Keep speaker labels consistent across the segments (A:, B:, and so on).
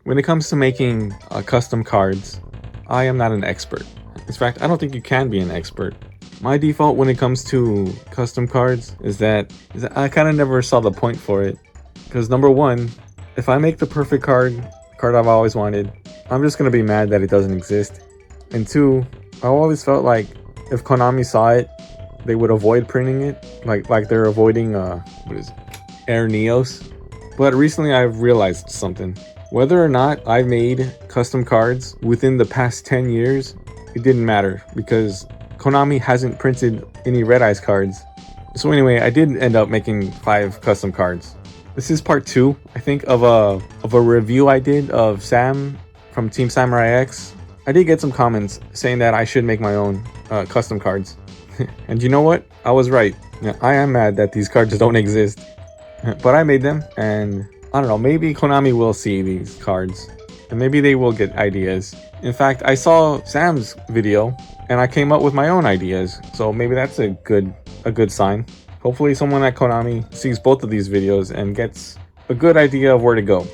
A: When it comes to making custom cards, I am not an expert. In fact, I don't think you can be an expert. My default when it comes to custom cards is that I kind of never saw the point for it. Because number one, if I make the perfect card, the card I've always wanted, I'm just going to be mad that it doesn't exist. And two, I always felt like if Konami saw it, they would avoid printing it. Like they're avoiding, what is it? Air Neos. But recently I've realized something. Whether or not I made custom cards within the past 10 years, it didn't matter because Konami hasn't printed any Red Eyes cards. So anyway, I did end up making 5 custom cards. This is part 2, I think, of a review I did of Sam from Team Samurai X. I did get some comments saying that I should make my own custom cards. And you know what? I was right. Yeah, I am mad that these cards don't exist. But I made them, and I don't know, maybe Konami will see these cards, and maybe they will get ideas. In fact, I saw Sam's video, and I came up with my own ideas, so maybe that's a good sign. Hopefully someone at Konami sees both of these videos and gets a good idea of where to go.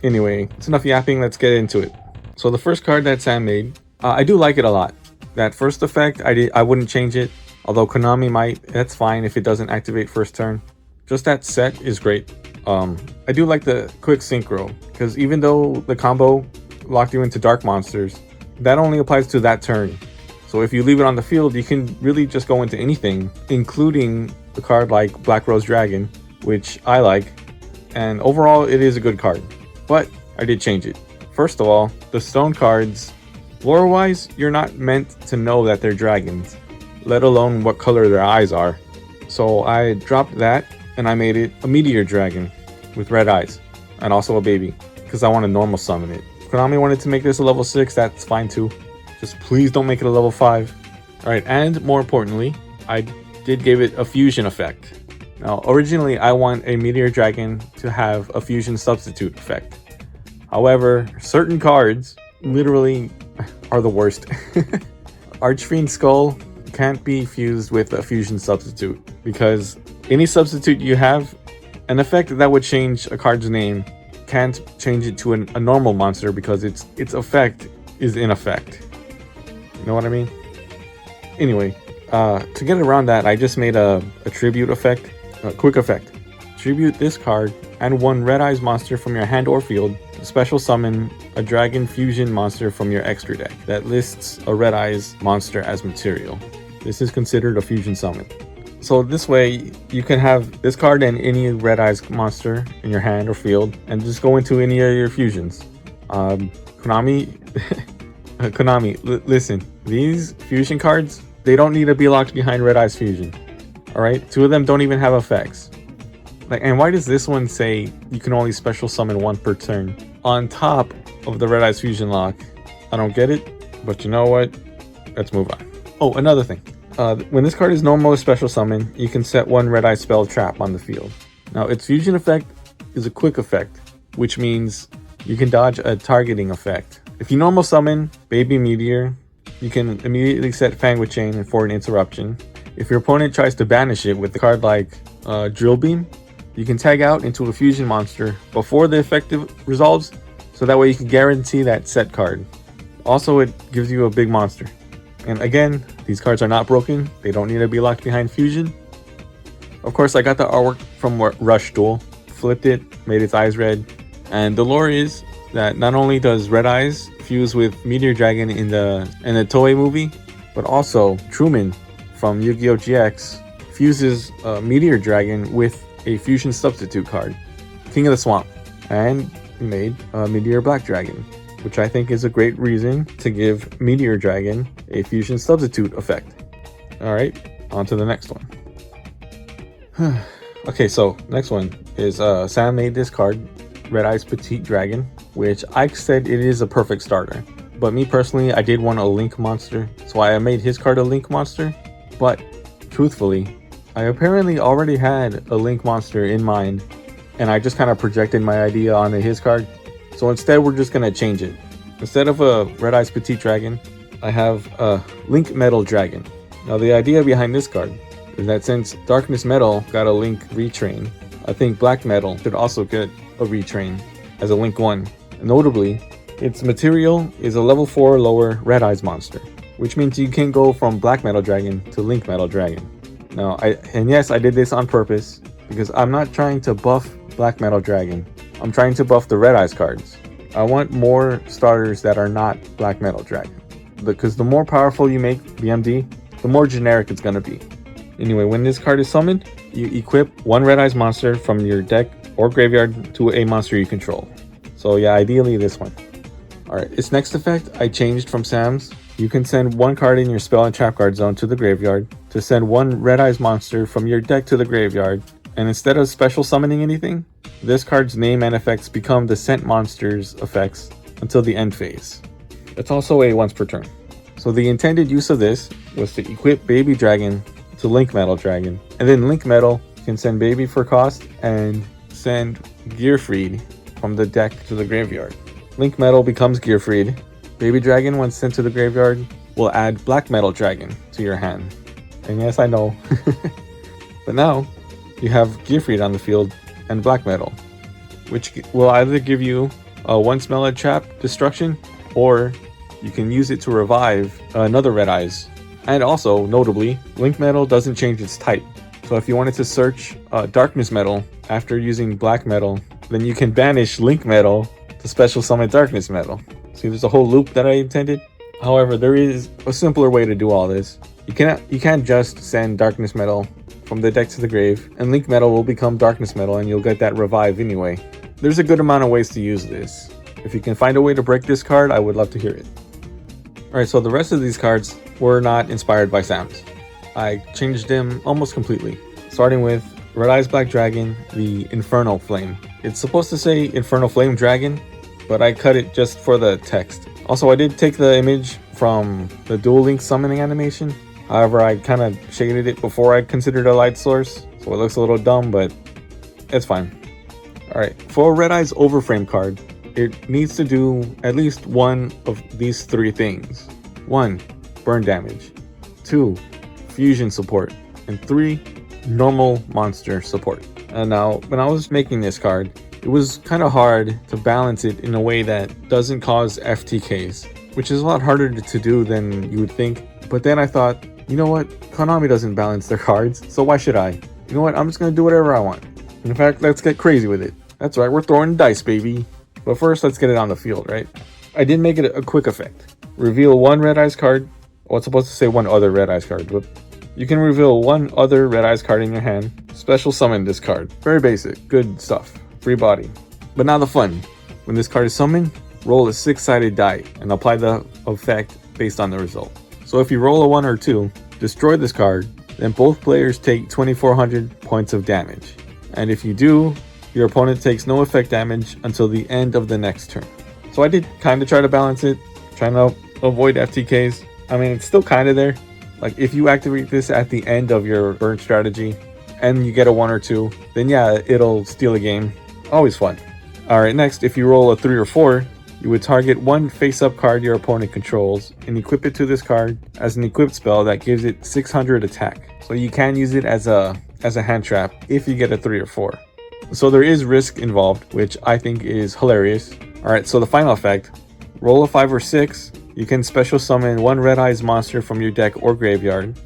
A: Anyway, it's enough yapping, let's get into it. So the first card that Sam made, I do like it a lot. That first effect, I wouldn't change it, although Konami might. That's fine if it doesn't activate first turn. Just that set is great. I do like the quick synchro, because even though the combo locked you into dark monsters, that only applies to that turn. So if you leave it on the field, you can really just go into anything, including a card like Black Rose Dragon, which I like, and overall it is a good card. But I did change it. First of all, the stone cards, lore-wise, you're not meant to know that they're dragons, let alone what color their eyes are. So I dropped that, and I made it a meteor dragon with red eyes, and also a baby, because I want to normal summon it. If Konami wanted to make this a level 6, that's fine too. Just please don't make it a level 5. Alright, and more importantly, I did give it a fusion effect. Now, originally I want a meteor dragon to have a fusion substitute effect. However, certain cards literally are the worst. Archfiend Skull can't be fused with a fusion substitute, because any substitute you have, an effect that would change a card's name can't change it to a normal monster because its effect is in effect. You know what I mean? Anyway, to get around that, I just made a tribute effect, a quick effect. Tribute this card and 1 Red Eyes monster from your hand or field. Special summon a Dragon Fusion monster from your extra deck that lists a Red Eyes monster as material. This is considered a fusion summon. So this way, you can have this card and any Red Eyes monster in your hand or field, and just go into any of your fusions. Konami, listen, these fusion cards, they don't need to be locked behind Red Eyes Fusion. Alright, 2 of them don't even have effects. And why does this one say you can only special summon 1 per turn on top of the Red Eyes Fusion lock? I don't get it, but you know what? Let's move on. Oh, another thing. When this card is normal or special summon, you can set 1 Red Eye spell trap on the field. Now, its fusion effect is a quick effect, which means you can dodge a targeting effect. If you normal summon Baby Meteor, you can immediately set Fang with Chain for an interruption. If your opponent tries to banish it with a card like Drill Beam, you can tag out into a fusion monster before the effective resolves, so that way you can guarantee that set card. Also, it gives you a big monster. And again, these cards are not broken. They don't need to be locked behind fusion. Of course, I got the artwork from Rush Duel, flipped it, made its eyes red. And the lore is that not only does Red Eyes fuse with Meteor Dragon in the Toei movie, but also Truman from Yu-Gi-Oh! GX fuses Meteor Dragon with a fusion substitute card, King of the Swamp, and he made Meteor Black Dragon, which I think is a great reason to give Meteor Dragon a fusion substitute effect. Alright, on to the next one. Okay, so next one is Sam made this card, Red Eyes Petite Dragon, which I said it is a perfect starter. But me personally, I did want a Link monster, so I made his card a Link monster. But truthfully, I apparently already had a Link monster in mind, and I just kind of projected my idea onto his card. So instead, we're just going to change it. Instead of a Red Eyes Petite Dragon, I have a Link Metal Dragon. Now the idea behind this card is that since Darkness Metal got a Link retrain, I think Black Metal should also get a retrain as a Link 1. Notably, its material is a level 4 lower Red Eyes monster, which means you can go from Black Metal Dragon to Link Metal Dragon. Now, yes, I did this on purpose, because I'm not trying to buff Black Metal Dragon. I'm trying to buff the Red Eyes cards. I want more starters that are not Black Metal Dragon. Because the more powerful you make BMD, the more generic it's going to be. Anyway, when this card is summoned, you equip one Red Eyes monster from your deck or graveyard to a monster you control. So yeah, ideally this one. Alright, its next effect I changed from Sam's. You can send one card in your spell and trap card zone to the graveyard to send one Red Eyes monster from your deck to the graveyard. And instead of special summoning anything, this card's name and effects become the sent monsters effects until the end phase. It's also a once per turn. So the intended use of this was to equip Baby Dragon to Link Metal Dragon. And then Link Metal can send Baby for cost and send Gearfried from the deck to the graveyard. Link Metal becomes Gearfried. Baby Dragon, once sent to the graveyard, will add Black Metal Dragon to your hand. And yes, I know. But now, you have Gearfried on the field and Black Metal, which will either give you a one Smelted Trap destruction, or you can use it to revive another Red Eyes. And also, notably, Link Metal doesn't change its type. So if you wanted to search Darkness Metal after using Black Metal, then you can banish Link Metal to special summon Darkness Metal. See, there's a whole loop that I intended. However, there is a simpler way to do all this. You can't just send Darkness Metal from the deck to the grave, and Link Metal will become Darkness Metal and you'll get that revive anyway. There's a good amount of ways to use this. If you can find a way to break this card, I would love to hear it. Alright, so the rest of these cards were not inspired by Sam's. I changed them almost completely, starting with Red Eyes Black Dragon, the Infernal Flame. It's supposed to say Infernal Flame Dragon, but I cut it just for the text. Also, I did take the image from the Dual Link summoning animation. However, I kind of shaded it before I considered a light source, so it looks a little dumb, but it's fine. Alright, for a Red Eyes Overframe card, it needs to do at least one of these three things. 1. Burn damage. 2. Fusion support. And 3. Normal monster support. And now, when I was making this card, it was kind of hard to balance it in a way that doesn't cause FTKs, which is a lot harder to do than you would think. But then I thought, you know what? Konami doesn't balance their cards, so why should I? You know what? I'm just going to do whatever I want. In fact, let's get crazy with it. That's right, we're throwing dice, baby. But first, let's get it on the field, right? I did make it a quick effect. Reveal one Red Eyes card. Well, it's supposed to say one other Red Eyes card, but you can reveal one other Red Eyes card in your hand. Special summon this card. Very basic, good stuff. Free body. But now the fun. When this card is summoned, roll a 6-sided die and apply the effect based on the result. So if you roll a 1 or 2, destroy this card, then both players take 2400 points of damage. And if you do, your opponent takes no effect damage until the end of the next turn. So I did kind of try to balance it, trying to avoid FTKs. I mean, it's still kind of there. Like, if you activate this at the end of your burn strategy and you get a 1 or 2, then yeah, it'll steal a game. Always fun. Alright, next, if you roll a 3 or 4, you would target one face-up card your opponent controls and equip it to this card as an equipped spell that gives it 600 attack. So you can use it as a hand trap if you get a 3 or 4. So there is risk involved, which I think is hilarious. Alright, so the final effect. Roll a 5 or 6. You can special summon one Red Eyes monster from your deck or graveyard.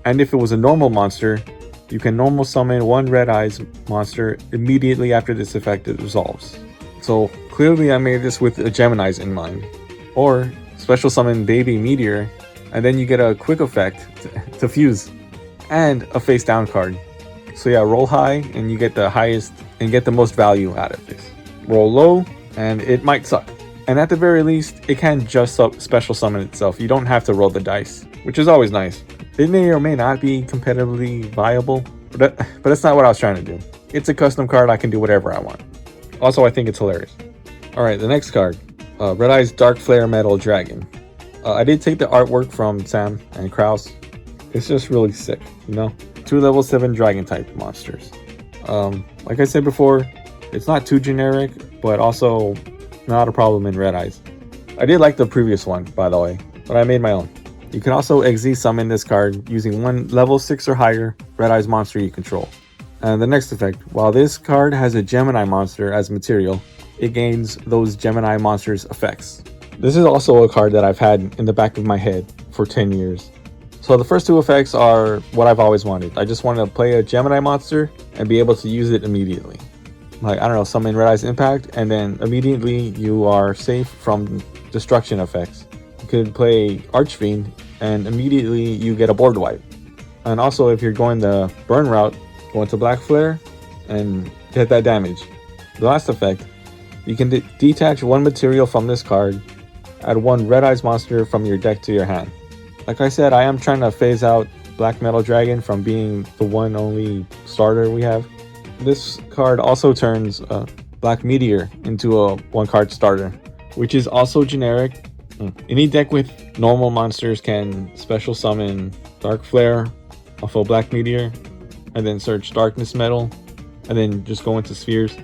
A: And if it was a normal monster, you can normal summon one Red Eyes monster immediately after this effect resolves. So clearly I made this with a Gemini's in mind. Or special summon Baby Meteor, and then you get a quick effect to fuse. And a face down card. So yeah, roll high and you get the highest and get the most value out of this. Roll low and it might suck. And at the very least, it can just special summon itself. You don't have to roll the dice, which is always nice. It may or may not be competitively viable, but that's not what I was trying to do. It's a custom card, I can do whatever I want. Also, I think it's hilarious. Alright, the next card. Red Eyes Dark Flare Metal Dragon. I did take the artwork from Sam and Kraus. It's just really sick, you know? 2 level 7 dragon type monsters. Like I said before, it's not too generic, but also not a problem in Red Eyes. I did like the previous one, by the way, but I made my own. You can also Xe summon this card using one level 6 or higher Red Eyes monster you control. And the next effect, while this card has a Gemini monster as material, it gains those Gemini monsters effects. This is also a card that I've had in the back of my head for 10 years. So the first two effects are what I've always wanted. I just wanted to play a Gemini monster and be able to use it immediately. Like, I don't know, summon Red Eyes Impact, and then immediately you are safe from destruction effects. You could play Archfiend, and immediately you get a board wipe. And also, if you're going the burn route, go into Black Flare and get that damage. The last effect, you can detach one material from this card, add one Red Eyes monster from your deck to your hand. Like I said, I am trying to phase out Black Metal Dragon from being the one only starter we have. This card also turns Black Meteor into a one card starter, which is also generic. Any deck with normal monsters can special summon Dark Flare off of Black Meteor, and then search Darkness Metal, and then just go into Spheres.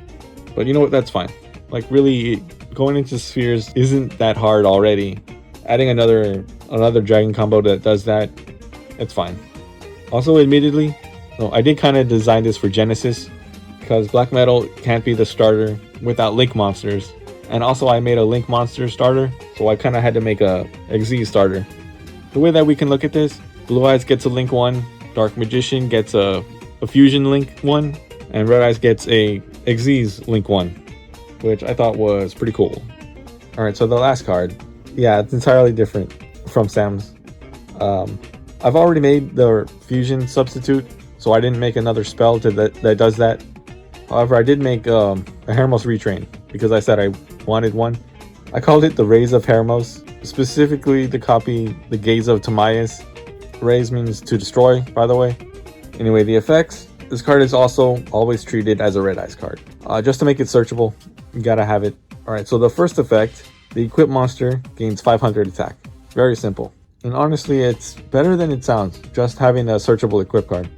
A: But you know what, that's fine. Like, really, going into Spheres isn't that hard already. Adding another dragon combo that does that, it's fine. Also, admittedly, I did kind of design this for Genesis, because Black Metal can't be the starter without Link monsters. And also, I made a Link monster starter, so I kind of had to make a Xyz starter. The way that we can look at this, Blue Eyes gets a Link 1, Dark Magician gets a Fusion Link 1, and Red Eyes gets a Xyz Link 1, which I thought was pretty cool. Alright, so the last card. Yeah, it's entirely different from Sam's. I've already made the Fusion substitute, so I didn't make another spell that does that. However, I did make a Hermos retrain, because I said I wanted one. I called it the Rays of Hermos, specifically to copy the Gaze of Timaeus. Rays means to destroy, by the way. Anyway, the effects. This card is also always treated as a Red Eyes card. Just to make it searchable, you gotta have it. Alright, so the first effect, the equipped monster gains 500 attack. Very simple. And honestly, it's better than it sounds, just having a searchable equip card.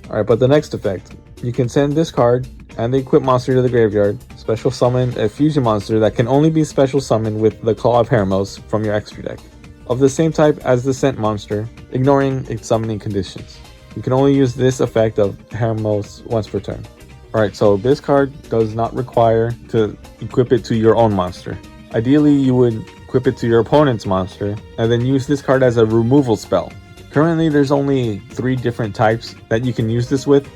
A: Alright, but the next effect, you can send this card and the equipped monster to the graveyard, special summon a fusion monster that can only be special summoned with the Claw of Hermos from your extra deck, of the same type as the sent monster, ignoring its summoning conditions. You can only use this effect of Hermos once per turn. Alright, so this card does not require to equip it to your own monster. Ideally, you would equip it to your opponent's monster, and then use this card as a removal spell. Currently, there's only 3 different types that you can use this with: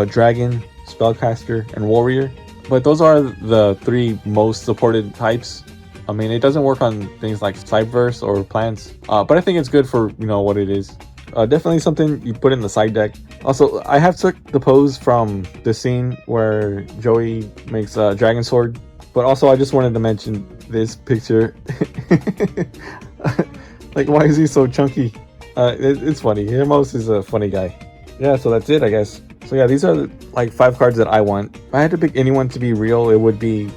A: Dragon, Spellcaster, and Warrior. But those are the 3 most supported types. I mean, it doesn't work on things like Cyberverse or Plants, but I think it's good for, what it is. Definitely something you put in the side deck. Also, I have took the pose from the scene where Joey makes a Dragon Sword, but also I just wanted to mention this picture. Like, why is he so chunky? It's funny. Hermos is a funny guy. Yeah, so that's it, I guess. So yeah, these are like 5 cards that I want. If I had to pick anyone to be real, it would be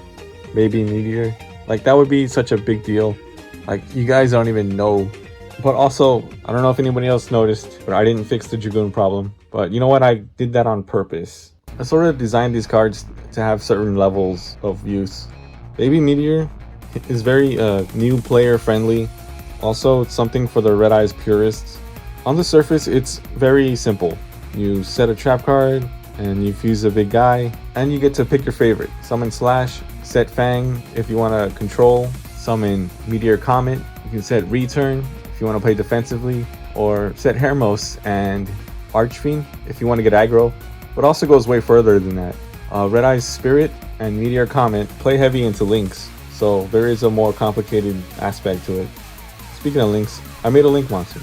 A: maybe Meteor. Like, that would be such a big deal. Like, you guys don't even know. But also, I don't know if anybody else noticed, but I didn't fix the Dragoon problem. But you know what? I did that on purpose. I sort of designed these cards to have certain levels of use. Baby Meteor is very new player friendly. Also, it's something for the Red Eyes purists. On the surface, it's very simple. You set a trap card, and you fuse a big guy, and you get to pick your favorite. Summon Slash, set Fang if you want to control, summon Meteor Comet, you can set Return if you want to play defensively, or set Hermos and Archfiend if you want to get aggro, but also goes way further than that. Red Eyes Spirit and Meteor Comet play heavy into links, so there is a more complicated aspect to it. Speaking of links, I made a link monster.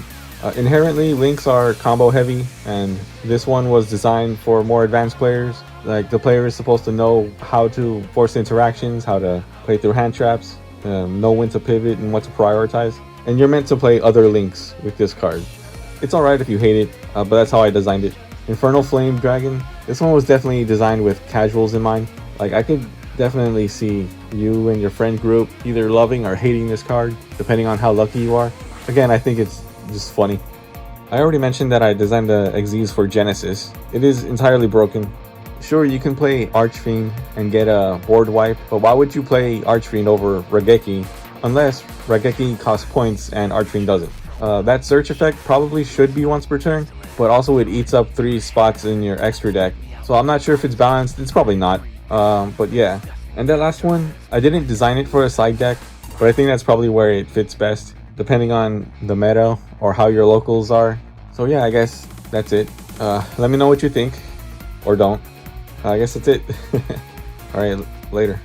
A: Inherently, links are combo heavy, and this one was designed for more advanced players. Like, the player is supposed to know how to force interactions, how to play through hand traps, know when to pivot and what to prioritize. And you're meant to play other links with this card. It's alright if you hate it, but that's how I designed it. Infernal Flame Dragon. This one was definitely designed with casuals in mind. Like, I could definitely see you and your friend group either loving or hating this card, depending on how lucky you are. Again, I think it's just funny. I already mentioned that I designed the Xyz for Genesis. It is entirely broken. Sure, you can play Archfiend and get a board wipe, but why would you play Archfiend over Raigeki unless Raigeki costs points and Archfiend doesn't? That search effect probably should be once per turn, but also it eats up 3 spots in your extra deck. So I'm not sure if it's balanced. It's probably not. But yeah, And that last one, I didn't design it for a side deck, but I think that's probably where it fits best, depending on the meta or how your locals are. So yeah, I guess that's it. Let me know what you think, or don't. I guess that's it. All right, later.